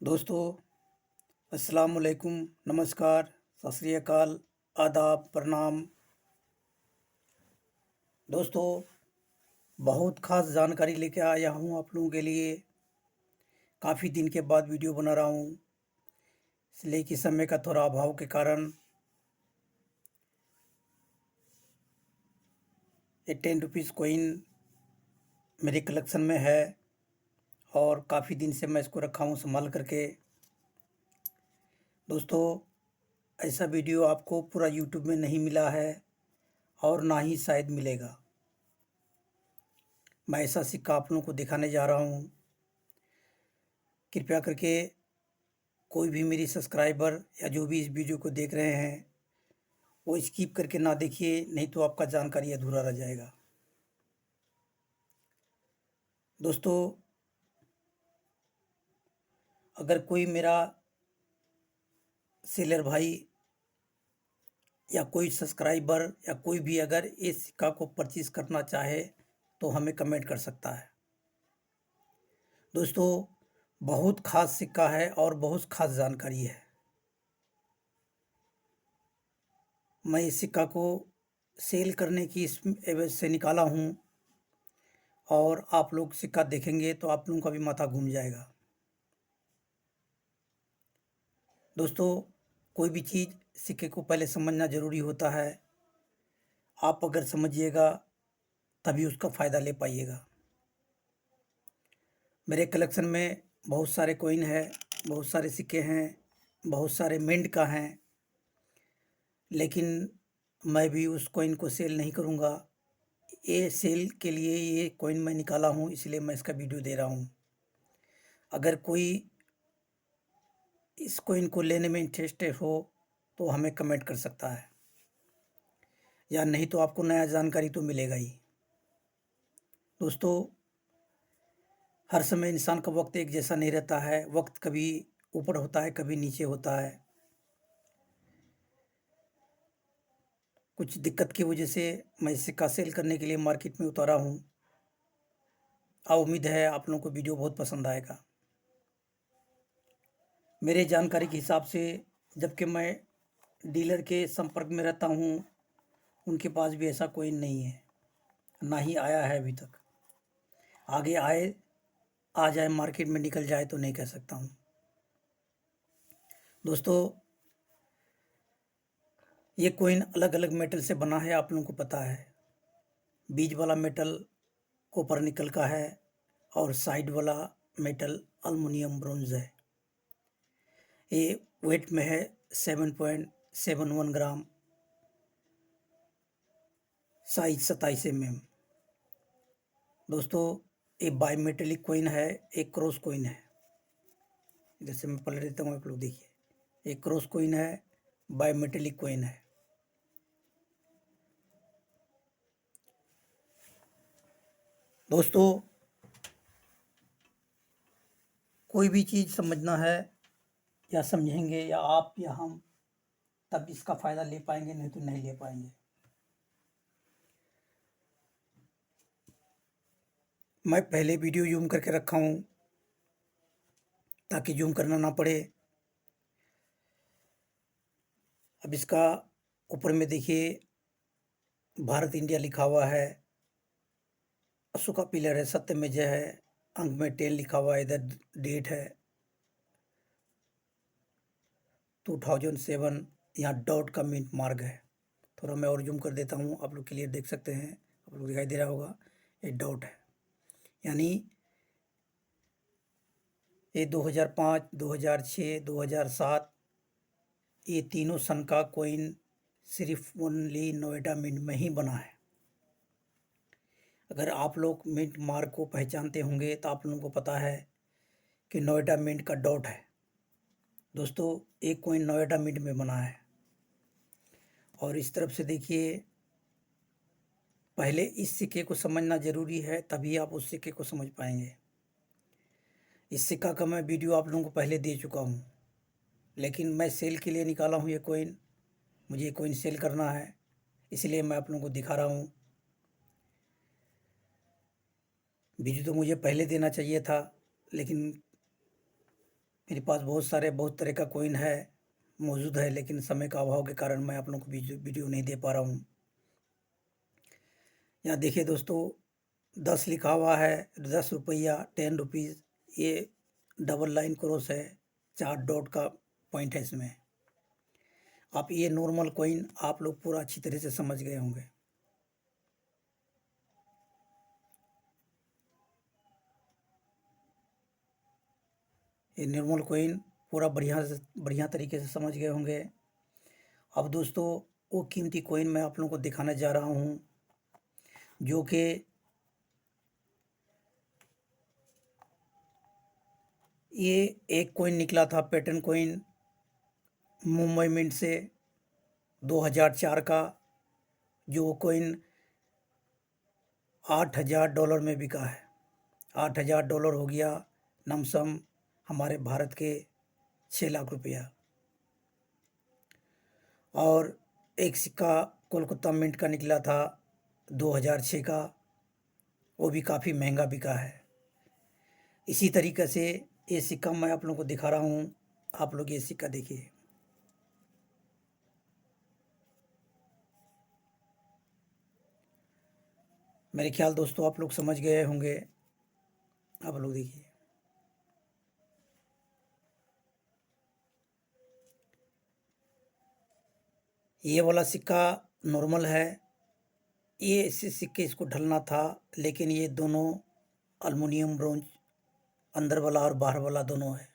दोस्तों, अस्सलाम वालेकुम, नमस्कार, सत श्री अकाल, आदाब, प्रणाम। दोस्तों, बहुत ख़ास जानकारी लेके आया हूँ आप लोगों के लिए। काफ़ी दिन के बाद वीडियो बना रहा हूँ, इसलिए कि समय का थोड़ा अभाव के कारण ये 10 रुपीज़ कॉइन मेरे कलेक्शन में है और काफ़ी दिन से मैं इसको रखा हूँ संभाल करके। दोस्तों, ऐसा वीडियो आपको पूरा यूट्यूब में नहीं मिला है और ना ही शायद मिलेगा। मैं ऐसा सिक्का आप लोगों को दिखाने जा रहा हूँ। कृपया करके कोई भी मेरी सब्सक्राइबर या जो भी इस वीडियो को देख रहे हैं वो स्किप करके ना देखिए, नहीं तो आपका जानकारी अधूरा रह जाएगा। दोस्तों, अगर कोई मेरा सेलर भाई या कोई सब्सक्राइबर या कोई भी अगर इस सिक्का को परचेज करना चाहे तो हमें कमेंट कर सकता है। दोस्तों, बहुत ख़ास सिक्का है और बहुत ख़ास जानकारी है। मैं इस सिक्का को सेल करने की इस एवज से निकाला हूँ और आप लोग सिक्का देखेंगे तो आप लोगों का भी माथा घूम जाएगा। दोस्तों, कोई भी चीज़ सिक्के को पहले समझना ज़रूरी होता है। आप अगर समझिएगा तभी उसका फ़ायदा ले पाइएगा। मेरे कलेक्शन में बहुत सारे कॉइन है, बहुत सारे सिक्के हैं, बहुत सारे मिंट का हैं, लेकिन मैं भी उस कॉइन को सेल नहीं करूँगा। ये सेल के लिए ये कॉइन मैं निकाला हूँ, इसलिए मैं इसका वीडियो दे रहा हूँ। अगर कोई इस कॉइन को लेने में इंटरेस्टेड हो तो हमें कमेंट कर सकता है, या नहीं तो आपको नया जानकारी तो मिलेगा ही। दोस्तों, हर समय इंसान का वक्त एक जैसा नहीं रहता है। वक्त कभी ऊपर होता है, कभी नीचे होता है। कुछ दिक्कत की वजह से मैं इस सिक्का सेल करने के लिए मार्केट में उतारा हूँ। उम्मीद है आप लोगों को वीडियो बहुत पसंद आएगा। मेरे जानकारी के हिसाब से, जबकि मैं डीलर के संपर्क में रहता हूँ, उनके पास भी ऐसा कोई नहीं है, ना ही आया है अभी तक। आगे आए, आ जाए, मार्केट में निकल जाए तो नहीं कह सकता हूँ। दोस्तों, ये कॉइन अलग अलग मेटल से बना है, आप लोगों को पता है। बीच वाला मेटल कॉपर निकल का है और साइड वाला मेटल अल्मुनियम ब्रोंज है। ये वेट में है 7.71 ग्राम, साइज 27 mm। दोस्तों, ये बाई मेटेलिक कॉइन है, एक क्रॉस कॉइन है। जैसे मैं पलट देता हूँ, आप लोग देखिए, एक क्रॉस कॉइन है, बाई मेटेलिक कॉइन है। दोस्तों, कोई भी चीज़ समझना है या समझेंगे या आप या हम, तब इसका फ़ायदा ले पाएंगे, नहीं तो नहीं ले पाएंगे। मैं पहले वीडियो जूम करके रखा हूँ ताकि जूम करना ना पड़े। अब इसका ऊपर में देखिए, भारत इंडिया लिखा हुआ है, अशोका पिलर है, सत्य में जय है, अंक में 10 लिखा हुआ है, इधर डेट है 2007। यहाँ डॉट का मिंट मार्क है। थोड़ा मैं और जूम कर देता हूँ, आप लोग क्लियर देख सकते हैं, आप लोग दिखाई दे रहा होगा, ये डॉट है। यानी ये 2005, 2006, 2007, ये तीनों सन का कॉइन सिर्फ ओनली नोएडा मिंट में ही बना है। अगर आप लोग मिंट मार्क को पहचानते होंगे तो आप लोगों को पता है कि नोएडा मिंट का डॉट है। दोस्तों, एक कॉइन नोएडा मिंट में बना है। और इस तरफ से देखिए, पहले इस सिक्के को समझना ज़रूरी है, तभी आप उस सिक्के को समझ पाएंगे। इस सिक्का का मैं वीडियो आप लोगों को पहले दे चुका हूँ, लेकिन मैं सेल के लिए निकाला हूँ ये कॉइन। मुझे ये कॉइन सेल करना है, इसलिए मैं आप लोगों को दिखा रहा हूँ। वीडियो तो मुझे पहले देना चाहिए था, लेकिन मेरे पास बहुत तरह का कॉइन है मौजूद है, लेकिन समय का अभाव के कारण मैं आप लोगों को वीडियो नहीं दे पा रहा हूँ। यहाँ देखिए दोस्तों, 10 लिखा हुआ है, 10 रुपया, 10 रुपीज़। ये डबल लाइन क्रॉस है, 4 डॉट का पॉइंट है इसमें। आप ये नॉर्मल कॉइन आप लोग पूरा अच्छी तरह से समझ गए होंगे। ये नॉर्मल कॉइन पूरा बढ़िया तरीके से समझ गए होंगे। अब दोस्तों, वो कीमती कॉइन मैं आप लोगों को दिखाने जा रहा हूँ, जो कि ये एक कॉइन निकला था, पैटर्न कॉइन, मुंबई मिंट से 2004 का, जो कॉइन $8,000 में बिका है। $8,000 हो गया लमसम हमारे भारत के 6 लाख रुपया। और एक सिक्का कोलकाता मिंट का निकला था 2006 का, वो भी काफ़ी महंगा बिका है। इसी तरीके से ये सिक्का मैं आप लोगों को दिखा रहा हूँ, आप लोग ये सिक्का देखिए। मेरे ख्याल दोस्तों आप लोग समझ गए होंगे। आप लोग देखिए, ये वाला सिक्का नॉर्मल है। ये इसी सिक्के इसको ढलना था, लेकिन ये दोनों अल्मुनियम ब्रोंज, अंदर वाला और बाहर वाला दोनों है।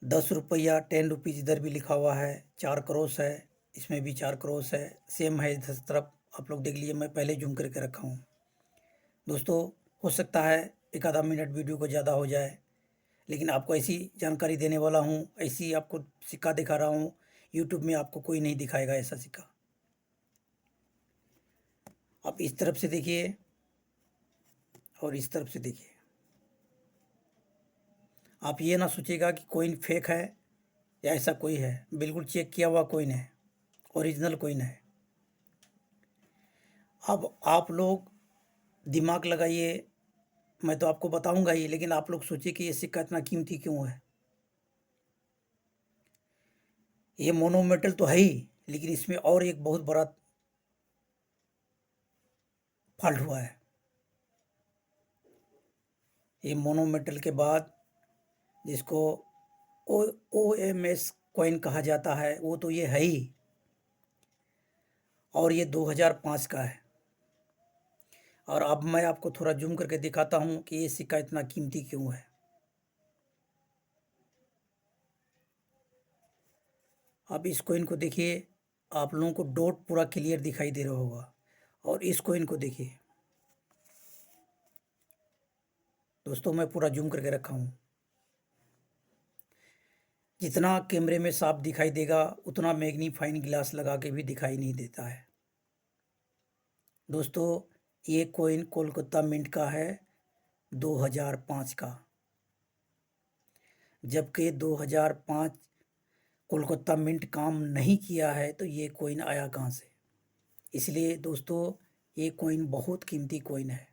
₹10, 10 रुपीज़ इधर भी लिखा हुआ है, 4 क्रॉस है, इसमें भी 4 क्रॉस है, सेम है इधर तरफ। आप लोग देख लीजिए, मैं पहले जूम करके रखा हूँ। दोस्तों, हो सकता है एक आधा मिनट वीडियो को ज़्यादा हो जाए, लेकिन आपको ऐसी जानकारी देने वाला हूँ, ऐसी आपको सिक्का दिखा रहा हूँ। यूट्यूब में आपको कोई नहीं दिखाएगा ऐसा सिक्का। आप इस तरफ से देखिए और इस तरफ से देखिए। आप ये ना सोचिएगा कि कोइन फेक है या ऐसा कोई है, बिल्कुल चेक किया हुआ कोइन है, ओरिजिनल कोइन है। अब आप लोग दिमाग लगाइए, मैं तो आपको बताऊंगा ही, लेकिन आप लोग सोचिए कि ये सिक्का इतना कीमती क्यों है। ये मोनोमेटल तो है ही, लेकिन इसमें और एक बहुत बड़ा फॉल्ट हुआ है। ये मोनोमेटल के बाद जिसको OMS कॉइन कहा जाता है, वो तो ये है ही, और ये 2005 का है। और अब मैं आपको थोड़ा जूम करके दिखाता हूँ कि ये सिक्का इतना कीमती क्यों है। आप इस कॉइन को देखिए, आप लोगों को डॉट पूरा क्लियर दिखाई दे रहा होगा। और इस कॉइन को देखिए दोस्तों, मैं पूरा जूम करके रखा हूँ। जितना कैमरे में साफ दिखाई देगा, उतना मैग्नीफाइंग ग्लास लगा के भी दिखाई नहीं देता है। दोस्तों, ये कॉइन कोलकाता मिंट का है, 2005 का। जबकि 2005 कोलकाता मिंट काम नहीं किया है, तो ये कॉइन आया कहाँ से। इसलिए दोस्तों, ये कॉइन बहुत कीमती कॉइन है।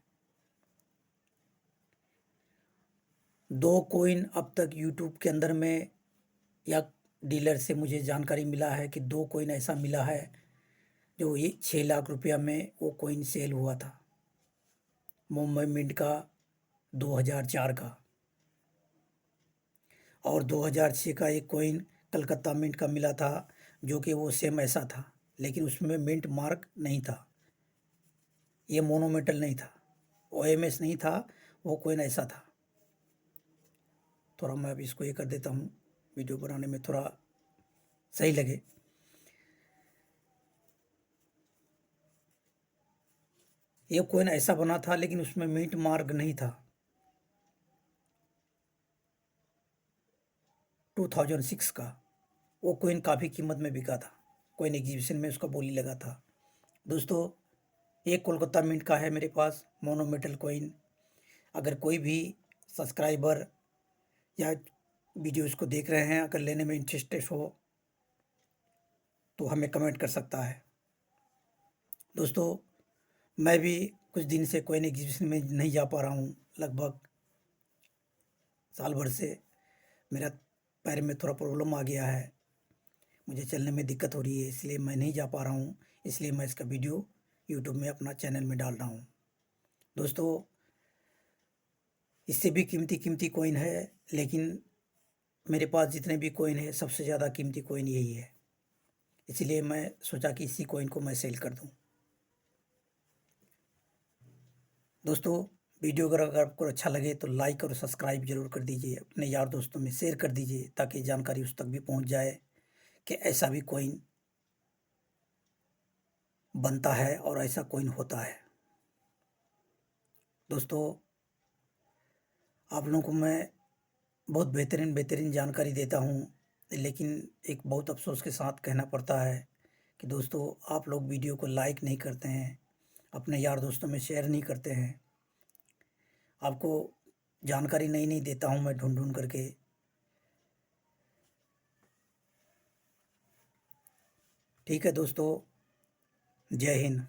2 कॉइन अब तक यूट्यूब के अंदर में, या डीलर से मुझे जानकारी मिला है कि 2 कॉइन ऐसा मिला है जो ये 6 लाख रुपया में वो कॉइन सेल हुआ था। मुंबई मिंट का 2004 का, और 2006 का एक कॉइन कलकत्ता मिंट का मिला था, जो कि वो सेम ऐसा था, लेकिन उसमें मिंट मार्क नहीं था। ये मोनोमेटल नहीं था, OMS नहीं था, वो कॉइन ऐसा था। थोड़ा मैं अब इसको ये कर देता हूँ, वीडियो बनाने में थोड़ा सही लगे। ये कॉइन ऐसा बना था, लेकिन उसमें मिंट मार्क नहीं था। 2006 का वो कॉइन काफ़ी कीमत में बिका था, कॉइन एग्जीबिशन में उसका बोली लगा था। दोस्तों, एक कोलकाता मिंट का है मेरे पास मोनोमेटल कॉइन। अगर कोई भी सब्सक्राइबर या वीडियो इसको देख रहे हैं, अगर लेने में इंटरेस्टेड हो तो हमें कमेंट कर सकता है। दोस्तों, मैं भी कुछ दिन से कोइन एग्जीबिशन में नहीं जा पा रहा हूँ। लगभग साल भर से मेरा पैर में थोड़ा प्रॉब्लम आ गया है, मुझे चलने में दिक्कत हो रही है, इसलिए मैं नहीं जा पा रहा हूँ। इसलिए मैं इसका वीडियो यूट्यूब में अपना चैनल में डाल रहा हूँ। दोस्तों, इससे भी कीमती कीमती कोइन है, लेकिन मेरे पास जितने भी कोइन है सबसे ज़्यादा कीमती कोइन यही है। इसलिए मैं सोचा कि इसी कोइन को मैं सेल कर दूं। दोस्तों, वीडियो अगर आपको अच्छा लगे तो लाइक और सब्सक्राइब जरूर कर दीजिए, अपने यार दोस्तों में शेयर कर दीजिए ताकि जानकारी उस तक भी पहुंच जाए कि ऐसा भी कोइन बनता है और ऐसा कोइन होता है। दोस्तों, आप लोगों को मैं बहुत बेहतरीन बेहतरीन जानकारी देता हूँ, लेकिन एक बहुत अफसोस के साथ कहना पड़ता है कि दोस्तों, आप लोग वीडियो को लाइक नहीं करते हैं, अपने यार दोस्तों में शेयर नहीं करते हैं। आपको जानकारी नई नई देता हूँ मैं ढूंढ ढूंढ करके। ठीक है दोस्तों, जय हिंद।